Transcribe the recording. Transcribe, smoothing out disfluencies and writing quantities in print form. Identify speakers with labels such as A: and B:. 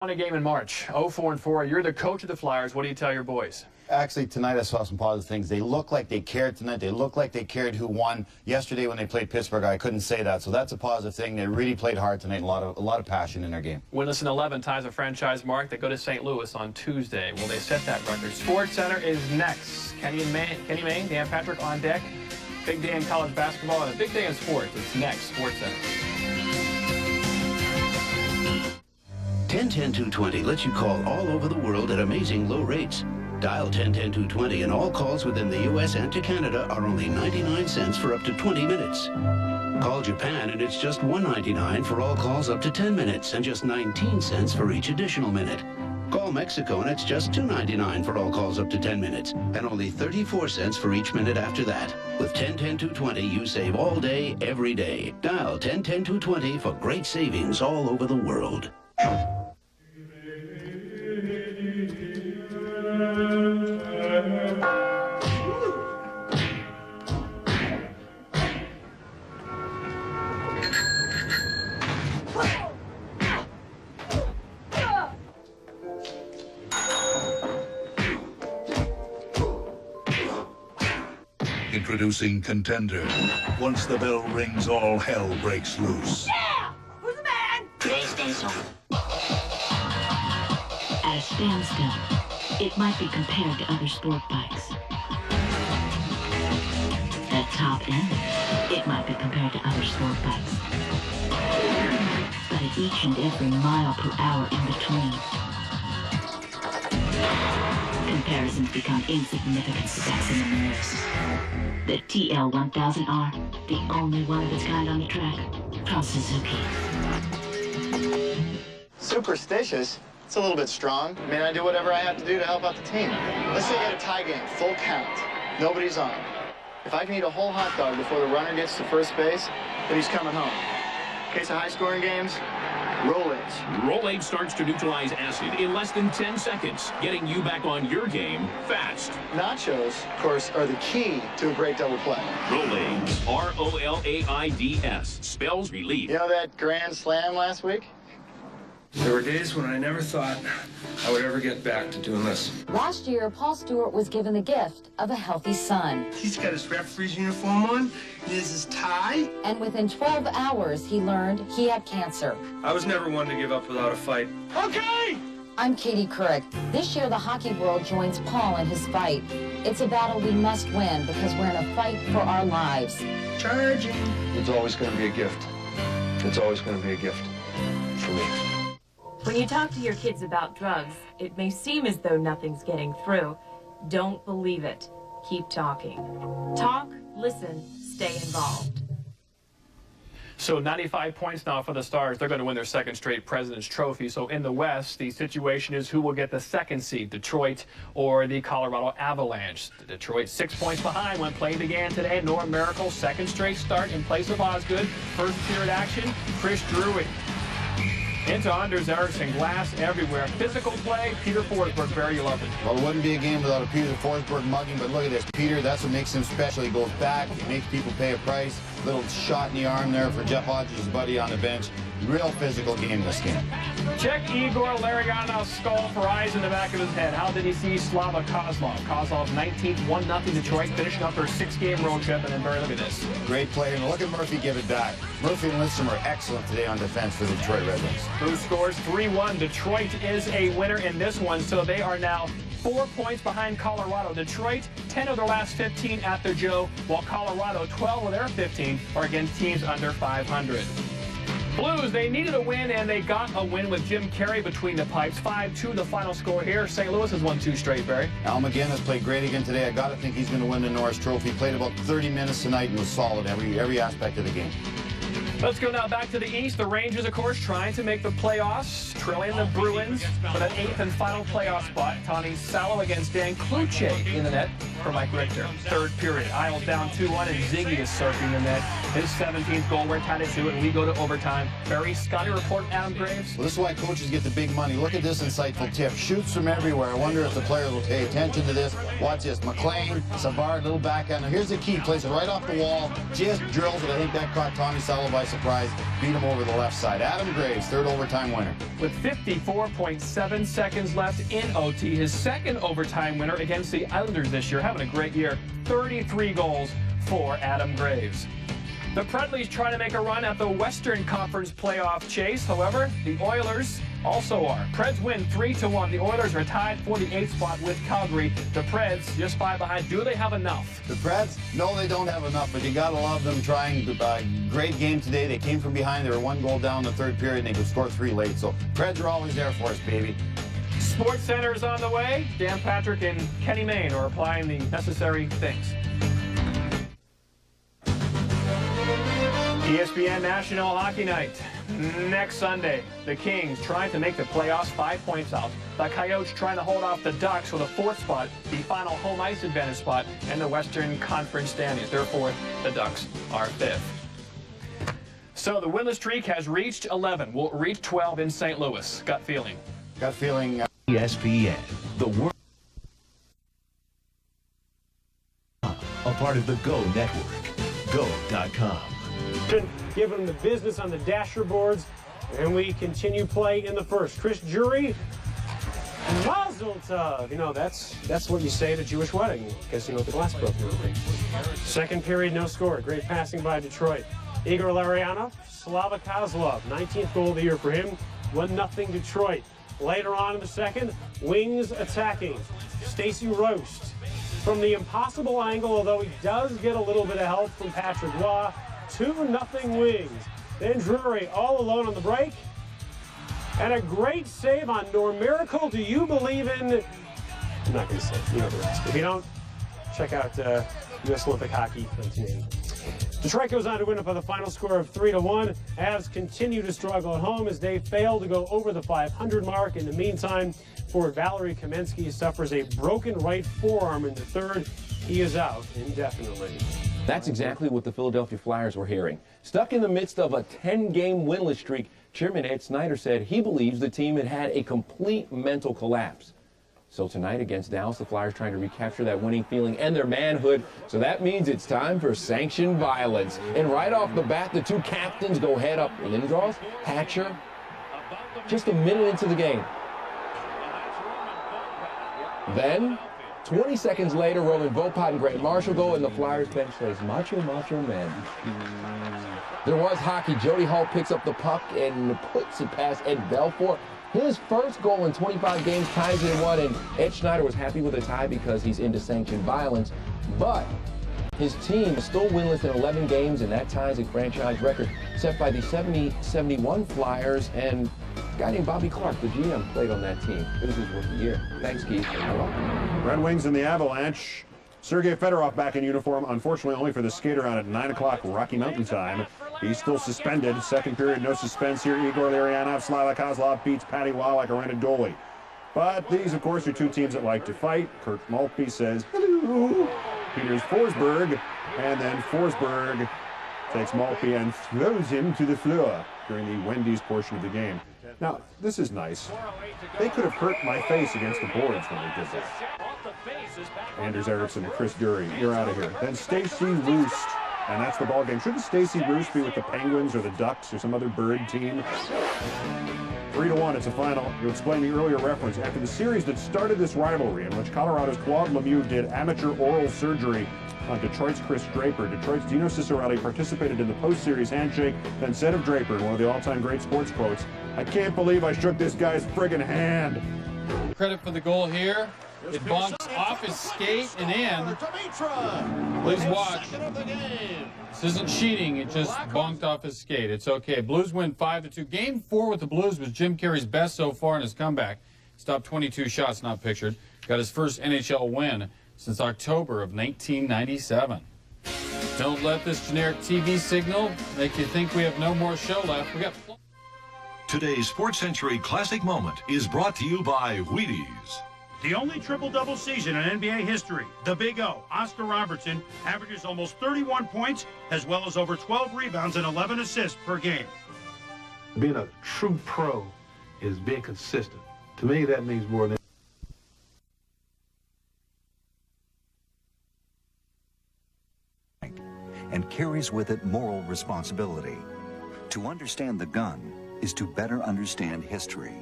A: Won a game in March, 0-4-4. You're the coach of the Flyers. What do you tell your boys?
B: Actually, tonight I saw some positive things. They look like they cared tonight. They look like they cared who won. Yesterday when they played Pittsburgh, I couldn't say that. So that's a positive thing. They really played hard tonight. A lot of passion in their game.
A: Winless in 11 ties a franchise mark. They go to St. Louis on Tuesday. Will they set that record? Sports Center is next. Kenny Mayne, Dan Patrick on deck. Big day in college basketball and a big day in sports. It's next, Sports Center.
C: 10-10-220 lets you call all over the world at amazing low rates. Dial 10-10-220 and all calls within the U.S. and to Canada are only 99 cents for up to 20 minutes. Call Japan and it's just $1.99 for all calls up to 10 minutes and just 19 cents for each additional minute. Call Mexico and it's just $2.99 for all calls up to 10 minutes and only 34 cents for each minute after that. With 10-10-220, you save all day, every day. Dial 10-10-220 for great savings all over the world.
D: Introducing Contender. Once the bell rings, all hell breaks loose.
E: Yeah! Who's the man? PlayStation.
F: At a standstill, it might be compared to other sport bikes. At top end, it might be compared to other sport bikes. But at each and every mile per hour in between, comparisons become insignificant specks in the mix. The TL1000R, the only one of its kind on the track, from Suzuki.
G: Superstitious? It's a little bit strong. I mean, I do whatever I have to do to help out the team. Let's say you get a tie game, full count. Nobody's on. If I can eat a whole hot dog before the runner gets to first base, then he's coming home. In case of high-scoring games, Rolaids.
H: Rolaids starts to neutralize acid in less than 10 seconds, getting you back on your game fast.
G: Nachos, of course, are the key to a great double play.
H: Rolaids, R-O-L-A-I-D-S, spells relief.
G: You know that grand slam last week?
I: There were days when I never thought I would ever get back to doing this.
J: Last year, Paul Stewart was given the gift of a healthy son.
K: He's got his referee's uniform on, he has his tie.
J: And within 12 hours, he learned he had cancer.
I: I was never one to give up without a fight.
K: Okay!
J: I'm Katie Couric. This year, the hockey world joins Paul in his fight. It's a battle we must win because we're in a fight for our lives.
K: Charging.
I: It's always going to be a gift. It's always going to be a gift for me.
L: When you talk to your kids about drugs, it may seem as though nothing's getting through. Don't believe it. Keep talking. Talk, listen, stay involved.
A: So 95 points now for the Stars. They're going to win their second straight President's Trophy. So in the West, the situation is who will get the second seed, Detroit or the Colorado Avalanche. Detroit 6 points behind when play began today. Norm Miracle, second straight start in place of Osgood. First period action, Chris Drury. Into Anders Eriksson, glass everywhere. Physical play, Peter Forsberg, very lovely.
B: Well, it wouldn't be a game without a Peter Forsberg mugging, but look at this. Peter, that's what makes him special. He goes back, he makes people pay a price. Little shot in the arm there for Jeff Hodges' buddy on the bench. Real physical game this game.
A: Check Igor Larionov's skull for eyes in the back of his head. How did he see Slava Kozlov? Kozlov's 19th, 1-0 Detroit, finishing up their 6-game road trip, and then Barry, look at this.
B: Great play, and look at Murphy give it back. Murphy and Lindstrom are excellent today on defense for the Detroit Red Wings.
A: Who scores 3-1? Detroit is a winner in this one, so they are now 4 points behind Colorado. Detroit, 10 of their last 15 at their Joe, while Colorado, 12 of their 15 are against teams under 500. Blues, they needed a win, and they got a win with Jim Carey between the pipes. 5-2 the final score here. St. Louis has won 2 straight, Barry.
B: Al McGinn has played great again today. I got to think he's going to win the Norris Trophy. Played about 30 minutes tonight and was solid every aspect of the game.
A: Let's go now back to the East. The Rangers, of course, trying to make the playoffs, trailing the Bruins for that 8th and final playoff spot. Tony Salo against Dan Kluche in the net for Mike Richter. Third period, Isles down 2-1, and Ziggy is surfing the net. His 17th goal. We're tied at 2, and we go to overtime. Barry, Scotty report Adam Graves.
B: Well, this is why coaches get the big money. Look at this insightful tip. Shoots from everywhere. I wonder if the players will pay attention to this. Watch this. McLean, Savard, little backhand. Now, here's the key. Plays it right off the wall. Just drills it. I think that caught Tommy Salo by surprise. Beat him over the left side. Adam Graves, third overtime winner.
A: With 54.7 seconds left in OT, his second overtime winner against the Islanders this year. Having a great year. 33 goals for Adam Graves. The Predleys trying to make a run at the Western Conference playoff chase. However, the Oilers also are. Preds win 3-1. The Oilers are tied for the 8th spot with Calgary. The Preds just 5 behind. Do they have enough?
B: The Preds? No, they don't have enough, but you got to love them trying. Great game today. They came from behind. They were 1 goal down in the third period, and they could score 3 late. So Preds are always there for us, baby.
A: Sports Center is on the way. Dan Patrick and Kenny Mayne are applying the necessary things. ESPN National Hockey Night next Sunday. The Kings trying to make the playoffs, 5 points out. The Coyotes trying to hold off the Ducks for the 4th spot, the final home ice advantage spot in the Western Conference standings. They're 4th, the Ducks are 5th. So the winless streak has reached 11. Will reach 12 in St. Louis. Gut feeling.
B: Gut feeling.
M: ESPN, the world. A part of the Go Network. Go.com.
N: Give them the business on the dasher boards, and we continue play in the first. Chris Jury, Mazel Tov. You know, that's what you say at a Jewish wedding, because you know the glass broke. Second period, no score. Great passing by Detroit. Igor Larianov, Slava Kozlov, 19th goal of the year for him. 1-0 Detroit. Later on in the second, Wings attacking. Stacey Roast from the impossible angle, although he does get a little bit of help from Patrick Waugh. 2-0 Wings. Then Drury all alone on the break. And a great save on Norm Miracle. Do you believe in... I'm not going to say it. You know the rest. If you don't, check out U.S. Olympic Hockey. Detroit goes on to win it by the final score of 3-1. Avs continue to struggle at home as they fail to go over the 500 mark. In the meantime, forward Valery Kamensky suffers a broken right forearm in the third. He is out indefinitely.
O: That's exactly what the Philadelphia Flyers were hearing. Stuck in the midst of a 10-game winless streak, Chairman Ed Snyder said he believes the team had had a complete mental collapse. So tonight against Dallas, the Flyers trying to recapture that winning feeling and their manhood. So that means it's time for sanctioned violence. And right off the bat, the 2 captains go head up. Lindros, Hatcher, just a minute into the game. Then, 20 seconds later, Roman Vopat and Grant Marshall go, and the Flyers bench says, Macho, Macho Man. There was hockey. Jody Hall picks up the puck and puts it past Ed Belfour. His first goal in 25 games ties it in 1, and Ed Schneider was happy with the tie because he's into sanctioned violence. But his team is still winless in 11 games, and that ties a franchise record set by the 70-71 Flyers, and a guy named Bobby Clark, the GM, played on that team. It was his rookie year. Thanks, Keith.
P: Red Wings and the Avalanche. Sergei Fedorov back in uniform, unfortunately only for the skater on at 9 o'clock Rocky Mountain time. He's still suspended. Second period, no suspense here. Igor Larionov, Slava Kozlov beats Patty Waugh like a rented goalie. But these, of course, are 2 teams that like to fight. Kurt Maltby says, hello. Peters Forsberg, and then Forsberg takes Maltby and throws him to the floor during the Wendy's portion of the game. Now, this is nice. They could have hurt my face against the boards when they did that. Anders Eriksson and Chris Dury, you're out of here. Then Stacey Roost, and that's the ball game. Shouldn't Stacey Roost be with the Penguins or the Ducks or some other bird team? 3-1, it's a final. You explain the earlier reference. After the series that started this rivalry, in which Colorado's Claude Lemieux did amateur oral surgery on Detroit's Chris Draper, Detroit's Dino Ciccarelli participated in the post-series handshake, then said of Draper, in one of the all-time great sports quotes, "I can't believe I shook this guy's friggin' hand."
Q: Credit for the goal here. It bonks off his skate and in. Please watch. This isn't cheating. It just bonked off his skate. It's okay. Blues win 5-2. Game 4 with the Blues was Jim Carrey's best so far in his comeback. Stopped 22 shots, not pictured. Got his first NHL win since October of 1997. Don't let this generic TV signal make you think we have no more show left. We got...
D: Today's Sports Century Classic Moment is brought to you by Wheaties.
R: The only triple-double season in NBA history, the Big O, Oscar Robertson, averages almost 31 points as well as over 12 rebounds and 11 assists per game.
S: Being a true pro is being consistent. To me, that means more than
T: and carries with it moral responsibility. To understand the gun is to better understand history.